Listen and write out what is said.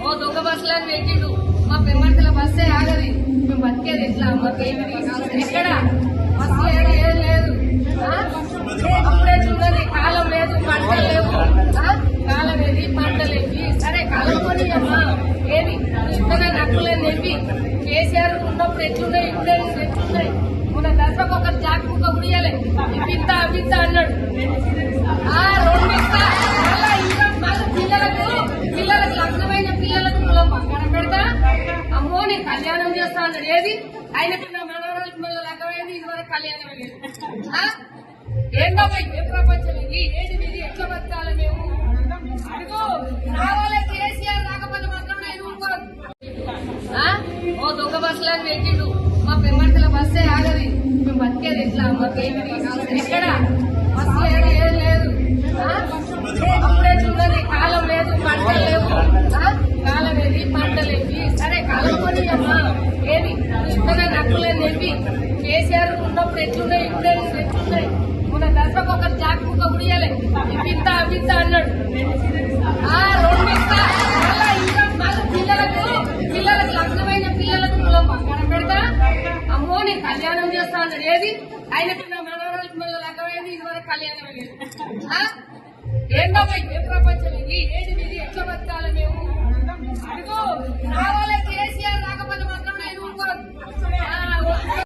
ఓ దొంగ బస్సులను పెట్టిండు. మా పెమ్మర్తల బస్సే ఆగది. మేము బతికేది ఎట్లా? మాకేమి ఎక్కడ బస్సు లేదు, ఏం లేదు. అప్పుడే చూడని కాలం లేదు, పంటలు లేవు. కాలం ఏది, పంటలేవి. సరే కాలం కొని అమ్మా ఏమి ఇస్తున్నా నక్కులని చెప్పి కేసీఆర్ ఉన్నప్పుడు ఎట్లున్నాయి, ఇప్పుడే ఎట్లున్నాయి. మన దసరకు ఒక జాక్ ముక్క ఉడియాలి ఇప్పిస్తా అప్పిస్తా అన్నాడు. రెండు ఇస్తా మళ్ళా ఇంకా మళ్ళీ పిల్లలకు లగ్నమైన పిల్లలకు కులం పక్కన పెడతా. అమ్మో నేను కళ్యాణం చేస్తా అన్నాడు. ఏది ఆయనకు నా మనవరాలకు మళ్ళీ లగ్నమైంది, ఇదివరకు కళ్యాణం లేదు. ఏంటో ఏ ప్రపంచం ఇది? ఏది ఇది? ఎట్లా బతకాలి మేము? అడుగు రావాలే కేసీఆర్, రాకపోతే మాత్రం నేను ఊరుకోను. ఓ దొంగ బస్సులను పెట్టిండు. మా పెమ్మర్తల బస్సే ఆగది. మేము బతికేది ఎట్లా? మాకేమి ఎక్కడ బస్సు లేదు, ఏం లేదు. అప్పుడే చూడని కాలం లేదు, పంటలు లేవు. కాలం ఏది, పంటలేవి. సరే కాలం కొని అమ్మా ఏమి ఇస్తున్నా నక్కులని చెప్పి కేసీఆర్ ఉన్నప్పుడు ఎట్లున్నాయి, ఇప్పుడే ఎట్లున్నాయి. మన దసరకు ఒక జాక్ ముక్క ఉడియాలి ఇప్పిస్తా అప్పిస్తా అన్నాడు. రెండు ఇస్తా మళ్ళా ఇంకా మళ్ళీ పిల్లలకు లగ్నమైన పిల్లలకు కులం పక్కన పెడతా. అమ్మో నేను కళ్యాణం చేస్తా అన్నాడు. ఏది ఆయనకు నా మనవరాలకు మళ్ళీ లగ్నమైంది, ఇదివరకు కళ్యాణం లేదు. ఏంటో ఏ ప్రపంచం ఇది? ఏది ఇది? ఎట్లా బతకాలి మేము? అడుగు రావాలే కేసీఆర్, రాకపోతే మాత్రం నేను ఊరుకోను.